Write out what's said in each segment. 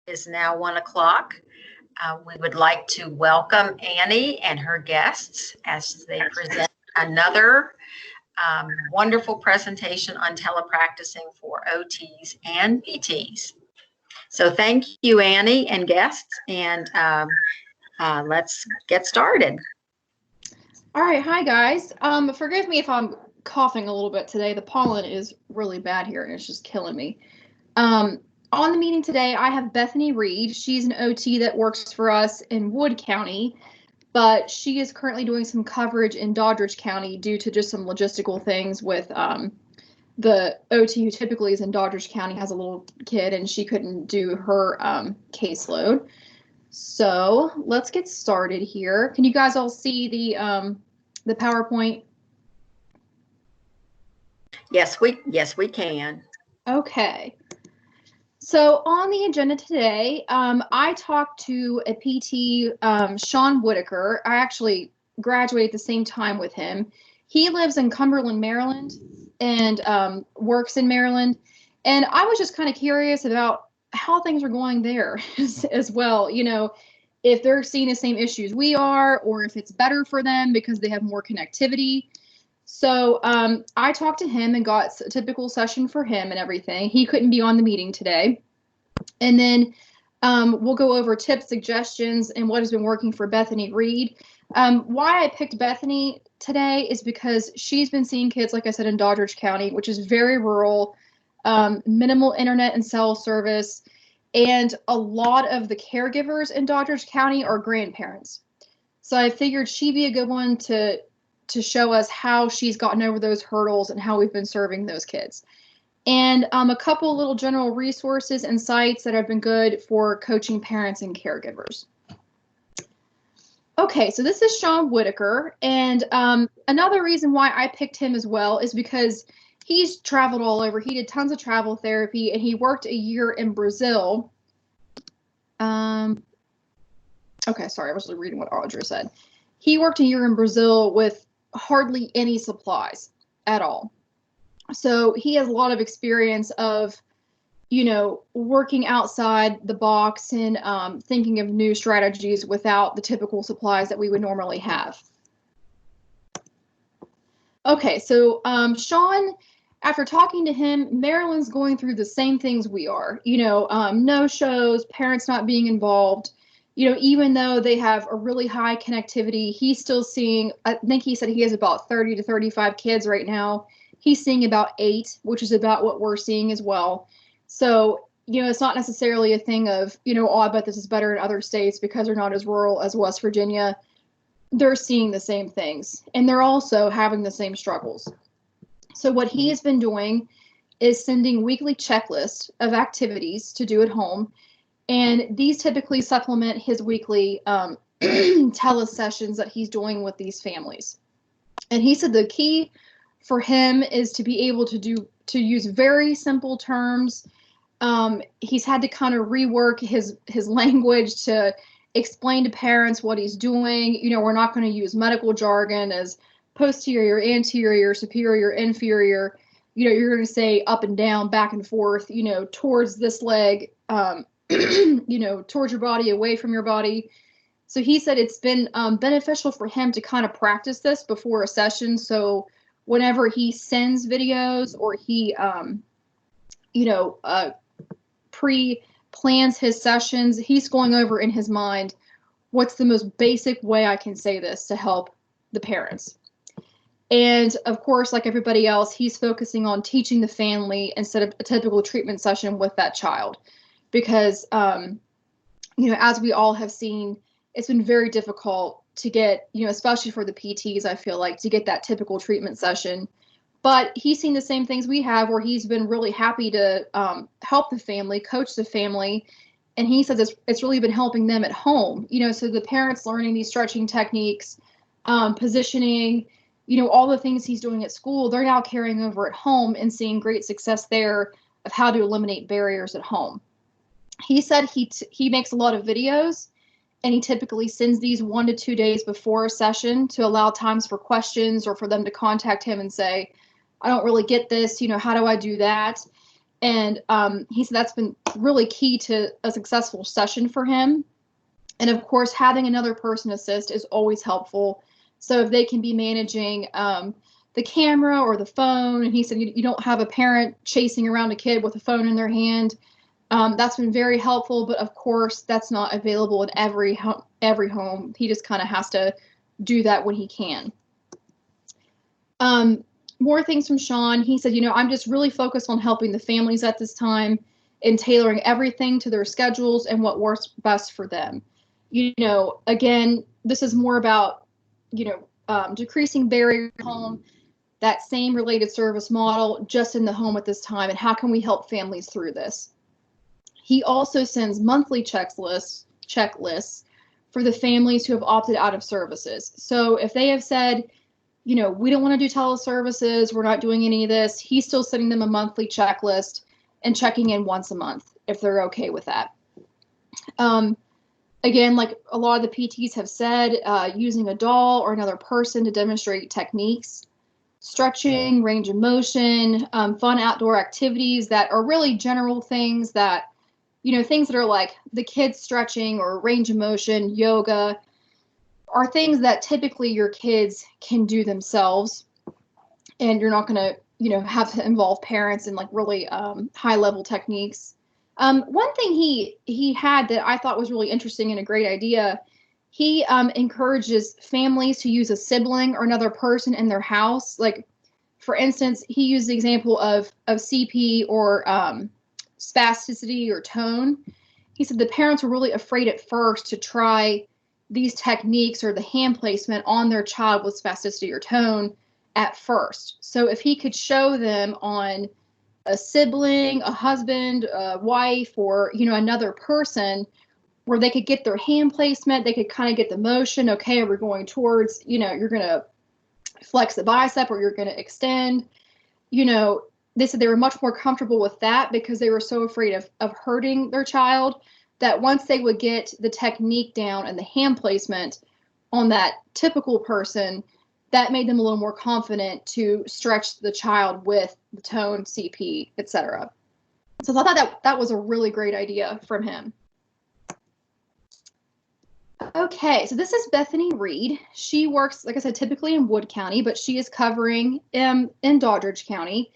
Is now 1 o'clock. We would like to welcome Annie and her guests as they present another wonderful presentation on telepracticing for OTs and PTs. So thank you, Annie and guests, and let's get started. All right, hi guys. Forgive me if I'm coughing a little bit today. The pollen is really bad here and it's just killing me. On the meeting today, I have Bethany Reed. She's an OT that works for us in Wood County, but she is currently doing some coverage in Doddridge County due to just some logistical things with the OT who typically is in Doddridge County has a little kid and she couldn't do her caseload. So let's get started here. Can you guys all see the PowerPoint? Yes, we can. Okay. So on the agenda today, I talked to a PT, Sean Whitaker. I actually graduated at the same time with him. He lives in Cumberland, Maryland, and works in Maryland. And I was just kind of curious about how things are going there as well. You know, if they're seeing the same issues we are, or if it's better for them because they have more connectivity. So I talked to him and got a typical session for him and everything. He couldn't be on the meeting today. And then we'll go over tips, suggestions, and what has been working for Bethany Reed. Why I picked Bethany today is because she's been seeing kids, like I said, in Doddridge County, which is very rural, minimal internet and cell service. And a lot of the caregivers in Doddridge County are grandparents. So I figured she'd be a good one to show us how she's gotten over those hurdles and how we've been serving those kids. And a couple little general resources and sites that have been good for coaching parents and caregivers. Okay, so this is Sean Whitaker. And another reason why I picked him as well is because he's traveled all over. He did tons of travel therapy and he worked a year in Brazil. Okay, sorry, I was reading what Audra said. He worked a year in Brazil with hardly any supplies at all. So he has a lot of experience of, you know, working outside the box and thinking of new strategies without the typical supplies that we would normally have. Okay, so Sean, after talking to him, Maryland's going through the same things we are, you know, no shows, parents not being involved. You know, even though they have a really high connectivity, he's still seeing, I think he said he has about 30 to 35 kids right now. He's seeing about 8, which is about what we're seeing as well. So, you know, it's not necessarily a thing of, you know, oh, I bet this is better in other states because they're not as rural as West Virginia. They're seeing the same things and they're also having the same struggles. So what he has been doing is sending weekly checklists of activities to do at home. And these typically supplement his weekly telesessions that he's doing with these families. And he said the key for him is to be able to use very simple terms. He's had to kind of rework his language to explain to parents what he's doing. You know, we're not going to use medical jargon as posterior, anterior, superior, inferior. You know, you're going to say up and down, back and forth, you know, towards this leg, you know, towards your body, away from your body. So he said it's been beneficial for him to kind of practice this before a session. So whenever he sends videos or he, you know, pre-plans his sessions, he's going over in his mind, what's the most basic way I can say this to help the parents? And of course, like everybody else, he's focusing on teaching the family instead of a typical treatment session with that child. Because, you know, as we all have seen, it's been very difficult to get, you know, especially for the PTs, I feel like, to get that typical treatment session. But he's seen the same things we have where he's been really happy to help the family, coach the family. And he says it's really been helping them at home, you know, so the parents learning these stretching techniques, positioning, you know, all the things he's doing at school, they're now carrying over at home and seeing great success there of how to eliminate barriers at home. He said he makes a lot of videos and he typically sends these 1 to 2 days before a session to allow times for questions or for them to contact him and say, I don't really get this, you know, how do I do that? And he said that's been really key to a successful session for him. And of course, having another person assist is always helpful. So if they can be managing the camera or the phone, and he said you don't have a parent chasing around a kid with a phone in their hand, that's been very helpful. But of course, that's not available in every home. He just kind of has to do that when he can. More things from Sean. He said, I'm just really focused on helping the families at this time and tailoring everything to their schedules and what works best for them. Again, this is more about, decreasing barrier at home, that same related service model just in the home at this time, and how can we help families through this? He also sends monthly checklists for the families who have opted out of services. So if they have said, we don't want to do teleservices, we're not doing any of this, he's still sending them a monthly checklist and checking in once a month if they're okay with that. Again, like a lot of the PTs have said, using a doll or another person to demonstrate techniques, stretching, range of motion, fun outdoor activities that are really general things that, things that are like the kids stretching or range of motion, yoga, are things that typically your kids can do themselves, and you're not going to, have to involve parents in like really high level techniques. One thing he had that I thought was really interesting and a great idea, he encourages families to use a sibling or another person in their house. Like, for instance, he used the example of CP or spasticity or tone. He said the parents were really afraid at first to try these techniques or the hand placement on their child with spasticity or tone at first. So if he could show them on a sibling, a husband, a wife, or, another person where they could get their hand placement, they could kind of get the motion. Okay, we're going towards, you're going to flex the bicep or you're going to extend. They said they were much more comfortable with that because they were so afraid of hurting their child, that once they would get the technique down and the hand placement on that typical person, that made them a little more confident to stretch the child with the tone, CP, etc. So I thought that was a really great idea from him. Okay, so this is Bethany Reed. She works, like I said, typically in Wood County, but she is covering in Doddridge County.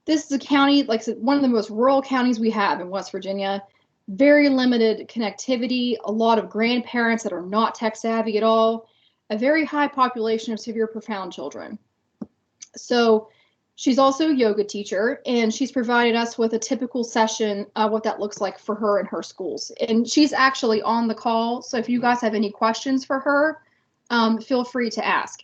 This is a county, like I said, one of the most rural counties we have in West Virginia. Very limited connectivity, a lot of grandparents that are not tech savvy at all, a very high population of severe profound children. So she's also a yoga teacher, and she's provided us with a typical session, what that looks like for her and her schools. And she's actually on the call, so if you guys have any questions for her, feel free to ask.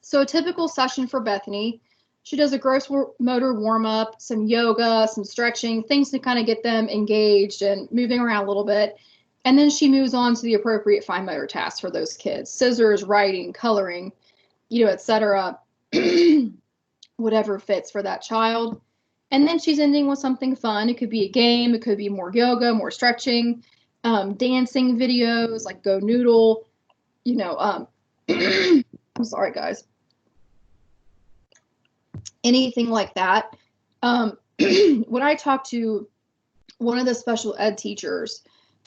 So a typical session for Bethany, she does a gross motor warm-up, some yoga, some stretching, things to kind of get them engaged and moving around a little bit. And then she moves on to the appropriate fine motor tasks for those kids. Scissors, writing, coloring, etc. Whatever fits for that child. And then she's ending with something fun. It could be a game. It could be more yoga, more stretching, dancing videos like Go Noodle, I'm sorry, guys. Anything like that. When I talked to one of the special ed teachers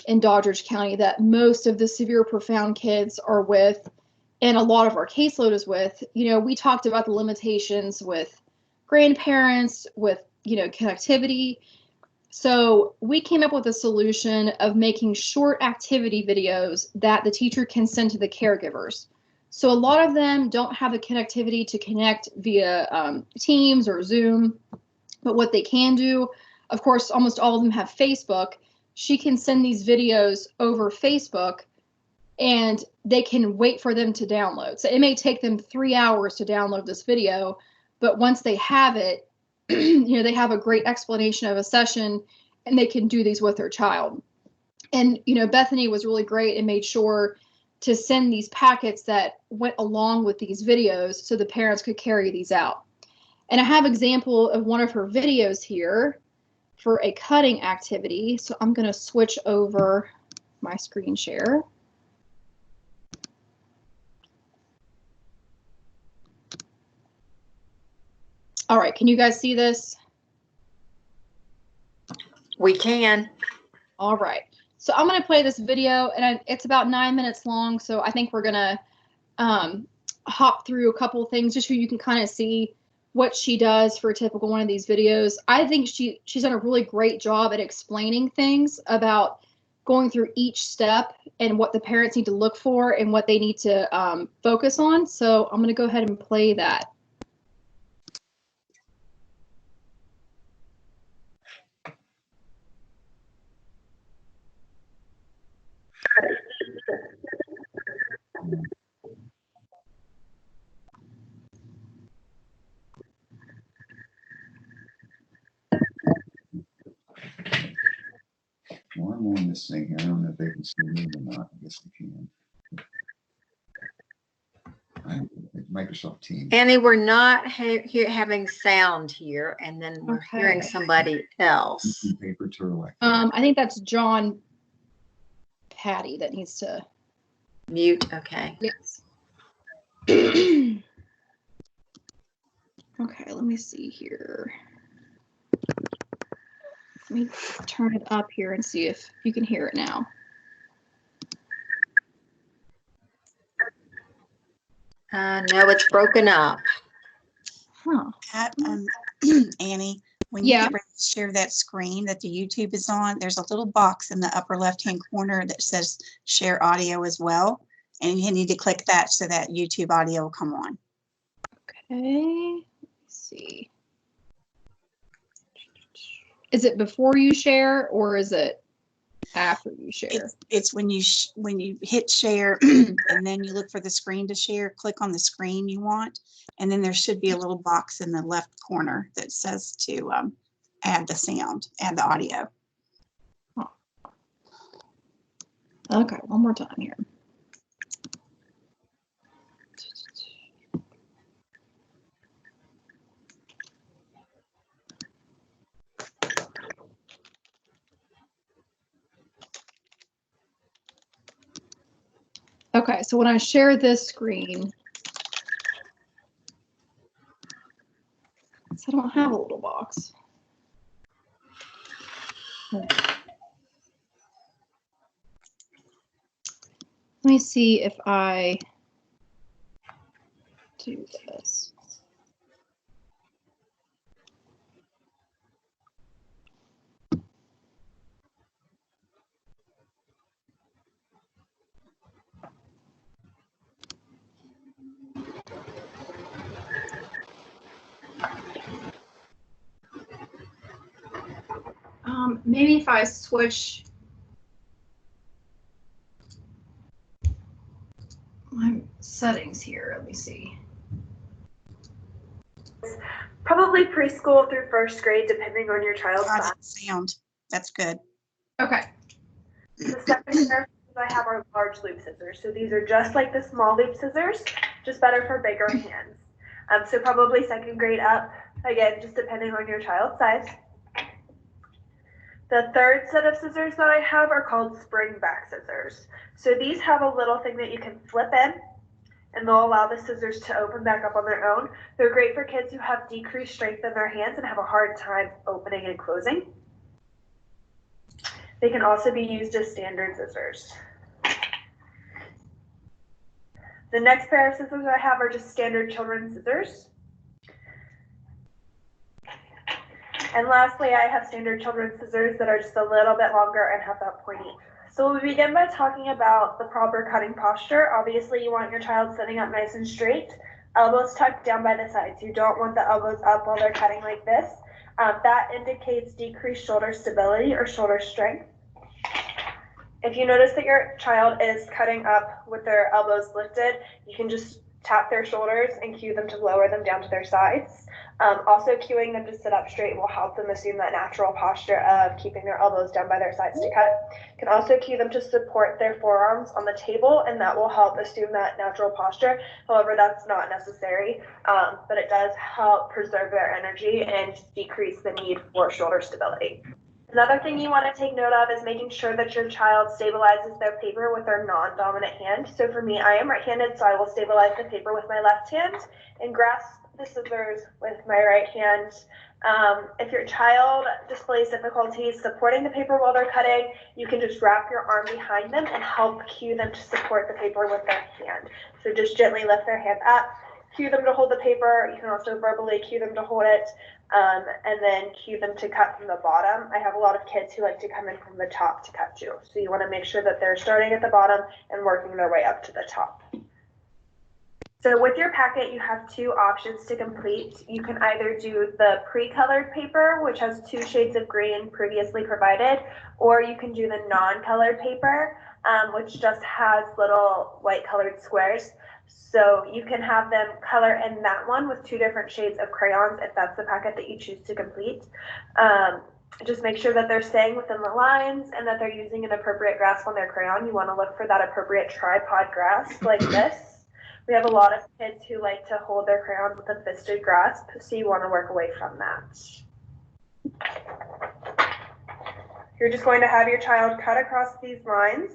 in Doddridge County that most of the severe profound kids are with, and a lot of our caseload is with, we talked about the limitations with grandparents, with, connectivity. So we came up with a solution of making short activity videos that the teacher can send to the caregivers. So a lot of them don't have the connectivity to connect via Teams or Zoom, but what they can do, of course, almost all of them have Facebook. She can send these videos over Facebook, and they can wait for them to download. So it may take them 3 hours to download this video, but once they have it, they have a great explanation of a session, and they can do these with their child. And, Bethany was really great and made sure to send these packets that went along with these videos so the parents could carry these out. And I have an example of one of her videos here for a cutting activity. So I'm going to switch over my screen share. All right, can you guys see this? We can. All right. So I'm going to play this video, and it's about 9 minutes long. So I think we're going to hop through a couple of things just so you can kind of see what she does for a typical one of these videos. I think she's done a really great job at explaining things about going through each step and what the parents need to look for and what they need to focus on. So I'm going to go ahead and play that. Well, I'm on this thing here. I don't know if they can see me or not. I guess they can. Microsoft Teams. Annie, we're not having sound here, and then we're hearing somebody else. Paper turtle. I think that's John Patty that needs to mute. Okay. Yes. Okay, let me see here. Let me turn it up here and see if you can hear it now. No, it's broken up. Huh. Annie, when you get ready to share that screen that the YouTube is on, there's a little box in the upper left-hand corner that says share audio as well. And you need to click that so that YouTube audio will come on. Okay, let's see. Is it before you share or is it after you share? It's when you hit share and then you look for the screen to share, click on the screen you want, and then there should be a little box in the left corner that says to add the sound, add the audio. Oh. Okay, one more time here. Okay, so when I share this screen, I don't have a little box. Let me see if I do this. Maybe if I switch my settings here, let me see. Probably preschool through first grade, depending on your child's size. Sound. That's good. Okay. The second pair I have are large loop scissors. So these are just like the small loop scissors, just better for bigger hands. So probably second grade up, again, just depending on your child's size. The third set of scissors that I have are called spring back scissors. So these have a little thing that you can flip in, and they'll allow the scissors to open back up on their own. They're great for kids who have decreased strength in their hands and have a hard time opening and closing. They can also be used as standard scissors. The next pair of scissors I have are just standard children's scissors. And lastly, I have standard children's scissors that are just a little bit longer and have that pointy. So we'll begin by talking about the proper cutting posture. Obviously, you want your child sitting up nice and straight, elbows tucked down by the sides. You don't want the elbows up while they're cutting like this. That indicates decreased shoulder stability or shoulder strength. If you notice that your child is cutting up with their elbows lifted, you can just tap their shoulders and cue them to lower them down to their sides. Also, cueing them to sit up straight will help them assume that natural posture of keeping their elbows down by their sides to cut. You can also cue them to support their forearms on the table, and that will help assume that natural posture. However, that's not necessary, but it does help preserve their energy and decrease the need for shoulder stability. Another thing you want to take note of is making sure that your child stabilizes their paper with their non-dominant hand. So for me, I am right-handed, so I will stabilize the paper with my left hand and grasp the scissors with my right hand. If your child displays difficulties supporting the paper while they're cutting, you can just wrap your arm behind them and help cue them to support the paper with their hand. So just gently lift their hand up, cue them to hold the paper. You can also verbally cue them to hold it, and then cue them to cut from the bottom. I have a lot of kids who like to come in from the top to cut too. So you want to make sure that they're starting at the bottom and working their way up to the top. So with your packet, you have two options to complete. You can either do the pre-colored paper, which has 2 shades of green previously provided, or you can do the non-colored paper, which just has little white colored squares. So you can have them color in that one with 2 different shades of crayons if that's the packet that you choose to complete. Just make sure that they're staying within the lines and that they're using an appropriate grasp on their crayon. You want to look for that appropriate tripod grasp like this. We have a lot of kids who like to hold their crayons with a fisted grasp, so you want to work away from that. You're just going to have your child cut across these lines,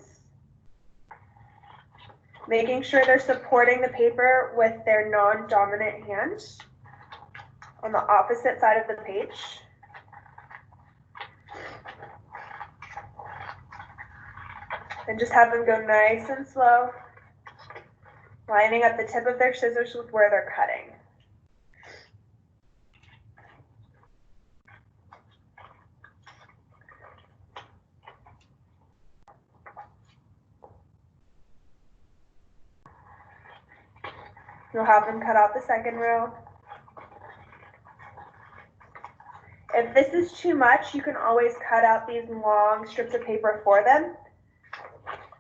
making sure they're supporting the paper with their non-dominant hand on the opposite side of the page. And just have them go nice and slow, lining up the tip of their scissors with where they're cutting. You'll have them cut out the second row. If this is too much, you can always cut out these long strips of paper for them,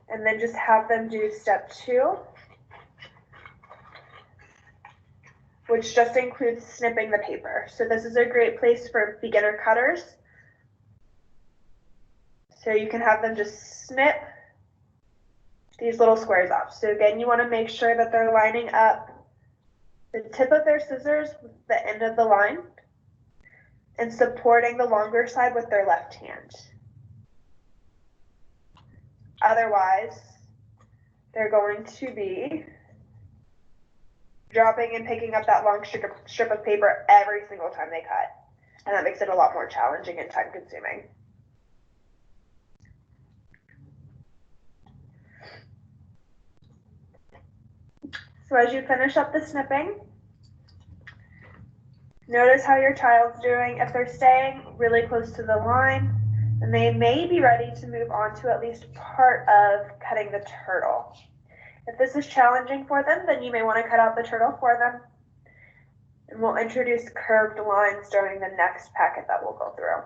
and then just have them do step 2. Which just includes snipping the paper. So this is a great place for beginner cutters. So you can have them just snip these little squares off. So again, you want to make sure that they're lining up the tip of their scissors with the end of the line and supporting the longer side with their left hand. Otherwise, they're going to be dropping and picking up that long strip of paper every single time they cut. And that makes it a lot more challenging and time consuming. So as you finish up the snipping, notice how your child's doing. If they're staying really close to the line, then they may be ready to move on to at least part of cutting the turtle. If this is challenging for them, then you may want to cut out the turtle for them. And we'll introduce curved lines during the next packet that we'll go through.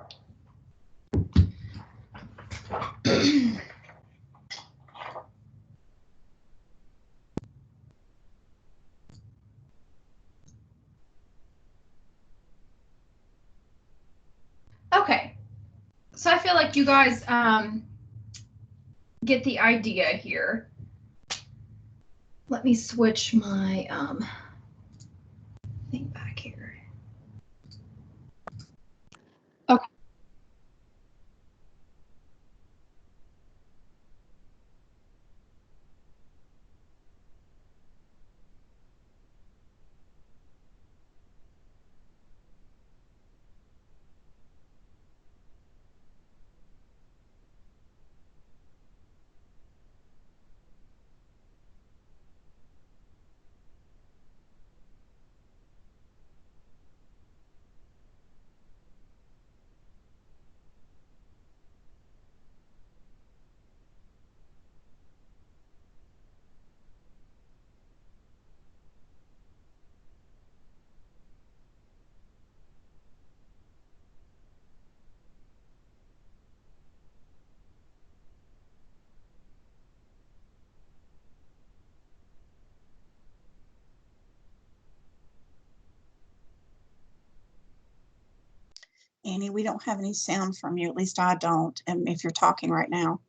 Okay, so I feel like you guys get the idea here. Let me switch my thing back here. Okay. Annie, we don't have any sound from you. At least I don't. And if you're talking right now.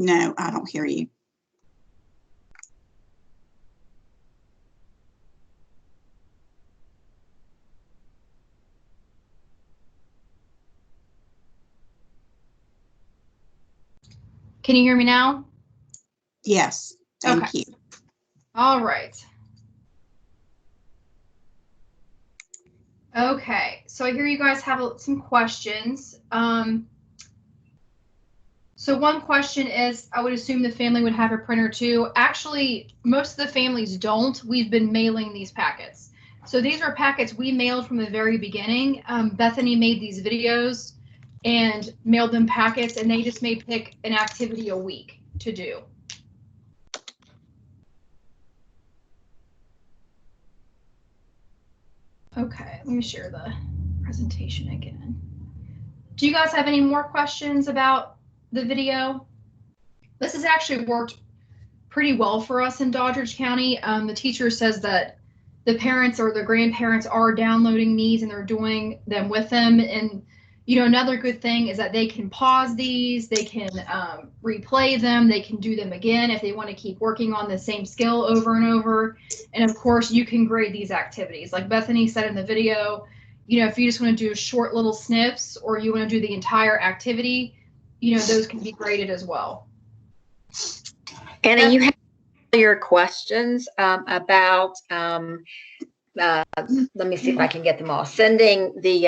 No, I don't hear you. Can you hear me now? Yes, thank Okay. you. All right. Okay, so I hear you guys have some questions. So one question is, I would assume the family would have a printer too. Actually, most of the families don't. We've been mailing these packets. So these are packets we mailed from the very beginning. Bethany made these videos and mailed them packets, and they just may pick an activity a week to do. Okay, let me share the presentation again. Do you guys have any more questions about the video? This has actually worked pretty well for us in Doddridge County. The teacher says that the parents or the grandparents are downloading these and they're doing them with them. And, you know, another good thing is that they can pause these, they can replay them, they can do them again if they want to keep working on the same skill over and over. And of course, you can grade these activities. Like Bethany said in the video, you know, if you just want to do short little snips or you want to do the entire activity, you know, those can be graded as well. Anna, you have your questions about, let me see if I can get them all. Sending the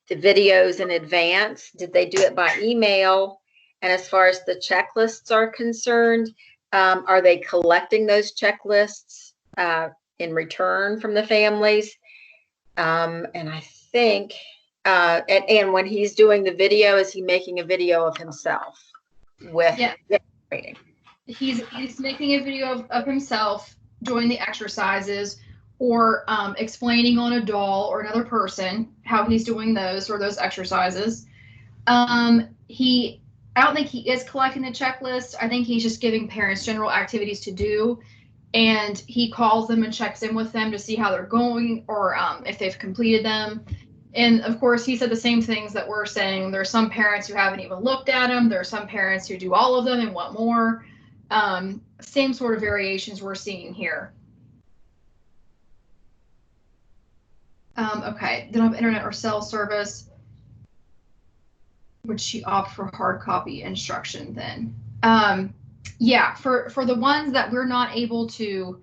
videos in advance. Did they do it by email? And as far as the checklists are concerned, are they collecting those checklists in return from the families? And I think, and when he's doing the video, is he making a video of himself with grading? He's making a video of himself doing the exercises or explaining on a doll or another person how he's doing those or those exercises. I don't think he is collecting the checklist. I think he's just giving parents general activities to do, and he calls them and checks in with them to see how they're going or if they've completed them. And of course, he said the same things that we're saying. There are some parents who haven't even looked at them. There are some parents who do all of them and want more. Same sort of variations we're seeing here. Okay, they don't have internet or cell service. Would she opt for hard copy instruction then? Yeah, for the ones that we're not able to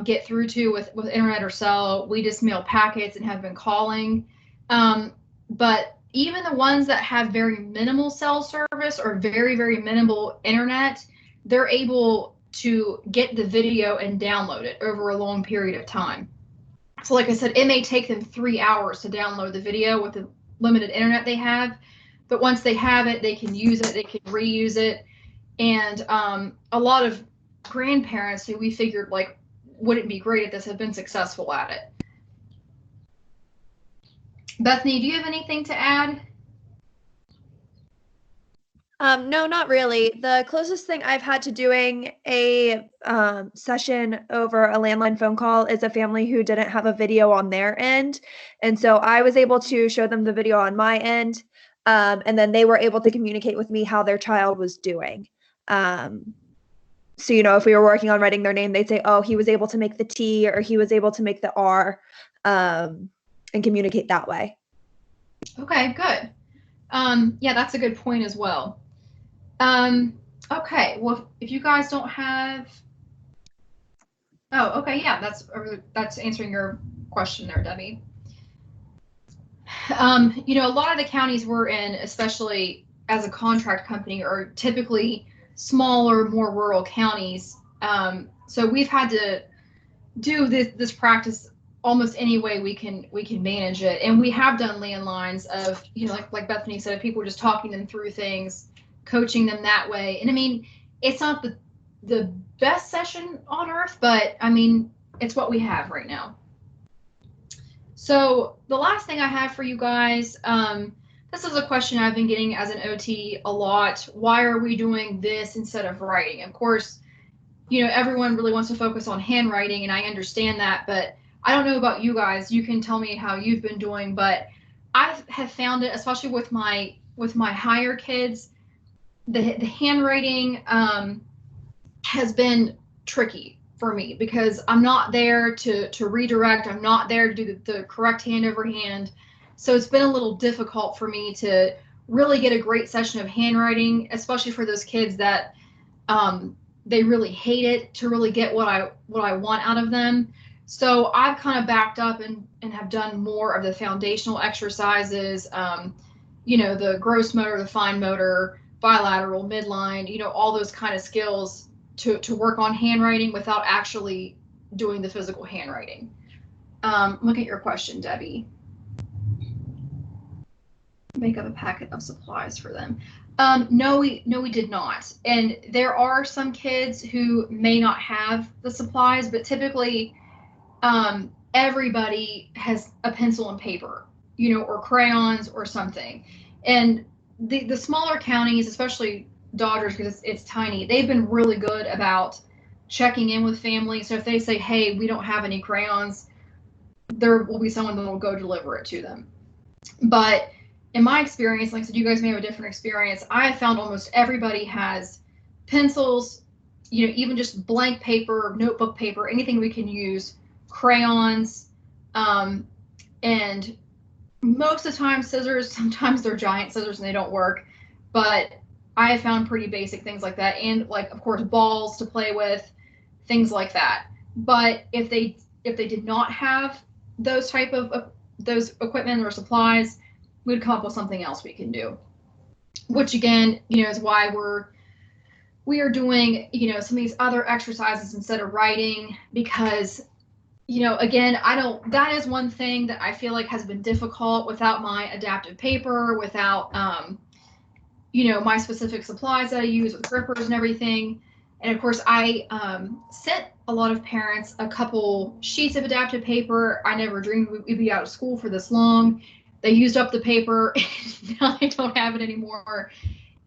get through to with internet or cell, we just mail packets and have been calling. But even the ones that have very minimal cell service or very, very minimal internet, they're able to get the video and download it over a long period of time. So like I said, it may take them 3 hours to download the video with the limited internet they have. But once they have it, they can use it, they can reuse it. And a lot of grandparents who we figured like wouldn't be great at this have been successful at it. Bethany, do you have anything to add? No, not really. The closest thing I've had to doing a session over a landline phone call is a family who didn't have a video on their end. And so I was able to show them the video on my end. And then they were able to communicate with me how their child was doing. So, you know, if we were working on writing their name, they'd say, oh, he was able to make the T or he was able to make the R, and communicate that way. Okay, good. Yeah, that's a good point as well. Okay, well, if you guys don't have, oh, okay, yeah, that's answering your question there, Debbie. You know, a lot of the counties we're in, especially as a contract company, are typically smaller, more rural counties. So we've had to do this practice almost any way we can manage it. And we have done landlines of, you know, like Bethany said, people just talking them through things, coaching them that way. And I mean, it's not the best session on earth, but I mean, it's what we have right now. So the last thing I have for you guys, this is a question I've been getting as an OT a lot. Why are we doing this instead of writing? Of course, you know, everyone really wants to focus on handwriting, and I understand that, but I don't know about you guys. You can tell me how you've been doing, but I have found it, especially with my higher kids, the handwriting has been tricky for me because I'm not there to redirect. I'm not there to do the correct hand over hand. So it's been a little difficult for me to really get a great session of handwriting, especially for those kids that they really hate it, to really get what I want out of them. So I've kind of backed up and have done more of the foundational exercises, the gross motor, the fine motor, bilateral, midline, all those kind of skills to work on handwriting without actually doing the physical handwriting. Look at your question, Debbie. Make up a packet of supplies for them. No, we did not. And there are some kids who may not have the supplies, but typically everybody has a pencil and paper, or crayons or something. And the smaller counties, especially Dodgers, because it's tiny, they've been really good about checking in with families. So if they say, hey, we don't have any crayons, there will be someone that will go deliver it to them. But in my experience, like I said, you guys may have a different experience. I have found almost everybody has pencils, even just blank paper, notebook paper, anything we can use, crayons, and most of the time scissors. Sometimes they're giant scissors and they don't work, but I have found pretty basic things like that, and like, of course, balls to play with, things like that. But if they did not have those type of those equipment or supplies, we'd come up with something else we can do, which again, is why we are doing, some of these other exercises instead of writing, because, again, that is one thing that I feel like has been difficult without my adaptive paper, without, my specific supplies that I use with grippers and everything. And of course, I sent a lot of parents a couple sheets of adaptive paper. I never dreamed we'd be out of school for this long. They used up the paper, and now I don't have it anymore.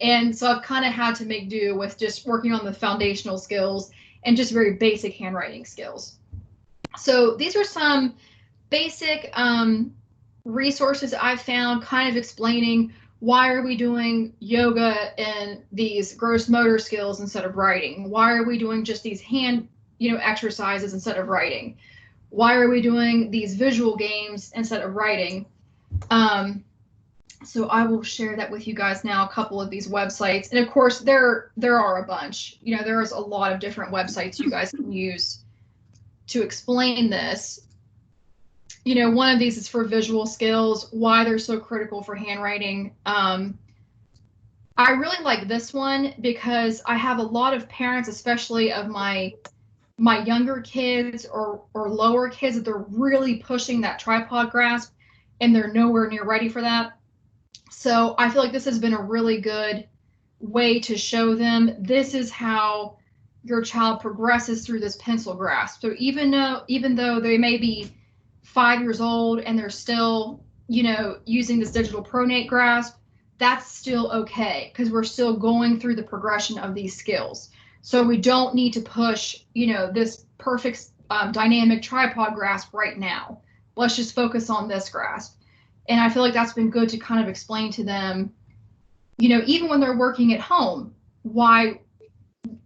And so I've kind of had to make do with just working on the foundational skills and just very basic handwriting skills. So these are some basic resources I've found, kind of explaining why are we doing yoga and these gross motor skills instead of writing? Why are we doing just these hand, exercises instead of writing? Why are we doing these visual games instead of writing? So I will share that with you guys now, a couple of these websites. And of course, there are a bunch. There's a lot of different websites you guys can use to explain this. One of these is for visual skills, why they're so critical for handwriting. I really like this one because I have a lot of parents, especially of my younger kids or lower kids, that they're really pushing that tripod grasp and they're nowhere near ready for that. So I feel like this has been a really good way to show them this is how your child progresses through this pencil grasp. So even though they may be 5 years old and they're still, using this digital pronate grasp, that's still okay because we're still going through the progression of these skills. So we don't need to push, this perfect dynamic tripod grasp right now. Let's just focus on this grasp. And I feel like that's been good to kind of explain to them, even when they're working at home, why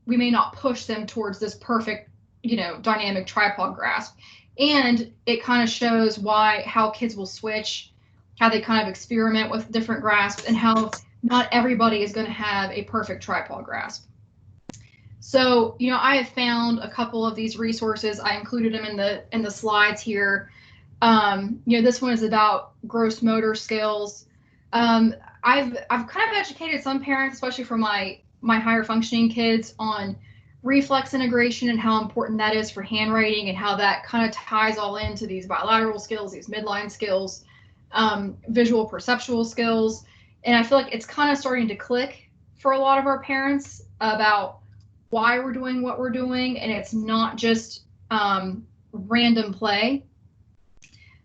we may not push them towards this perfect, dynamic tripod grasp. And it kind of shows how kids will switch, how they kind of experiment with different grasps, and how not everybody is going to have a perfect tripod grasp. So, I have found a couple of these resources. I included them in the slides here. This one is about gross motor skills. I've kind of educated some parents, especially for my higher functioning kids, on reflex integration and how important that is for handwriting and how that kind of ties all into these bilateral skills, these midline skills, visual perceptual skills. And I feel like it's kind of starting to click for a lot of our parents about why we're doing what we're doing, and it's not just random play.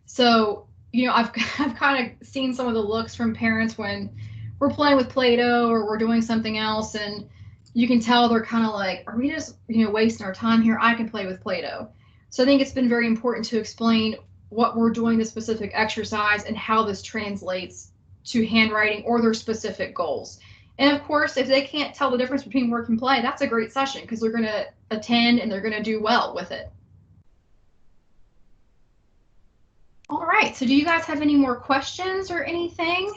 So, I've kind of seen some of the looks from parents when we're playing with Play-Doh or we're doing something else, and you can tell they're kind of like, are we just, wasting our time here? I can play with Play-Doh. So I think it's been very important to explain what we're doing, the specific exercise, and how this translates to handwriting or their specific goals. And of course, if they can't tell the difference between work and play, that's a great session because they're going to attend and they're going to do well with it. All right, so do you guys have any more questions or anything?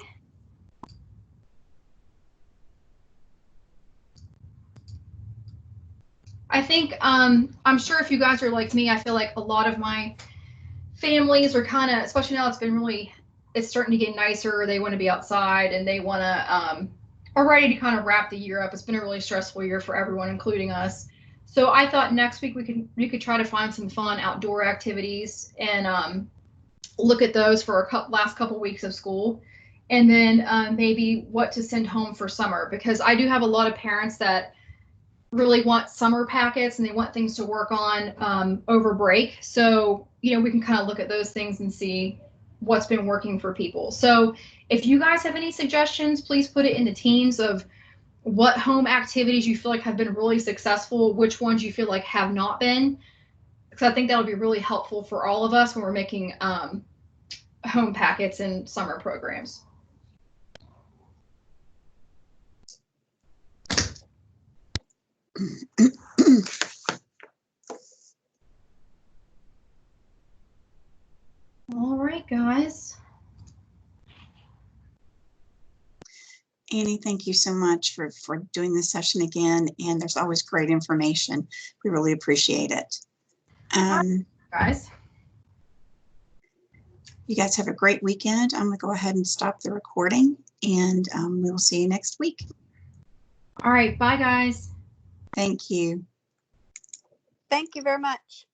I think, I'm sure if you guys are like me, I feel like a lot of my families are kind of, especially now it's starting to get nicer, they want to be outside and they want to, are ready to kind of wrap the year up. It's been a really stressful year for everyone, including us. So I thought next week we could try to find some fun outdoor activities and look at those for last couple weeks of school, and then maybe what to send home for summer, because I do have a lot of parents that really want summer packets and they want things to work on over break. So, you know, we can kind of look at those things and see what's been working for people. So if you guys have any suggestions, please put it in the teams of what home activities you feel like have been really successful, which ones you feel like have not been, because I think that'll be really helpful for all of us when we're making home packets and summer programs. All right, guys. Annie, thank you so much for doing this session again. And there's always great information. We really appreciate it. Guys. You guys have a great weekend. I'm going to go ahead and stop the recording, and we will see you next week. All right. Bye, guys. Thank you. Thank you very much.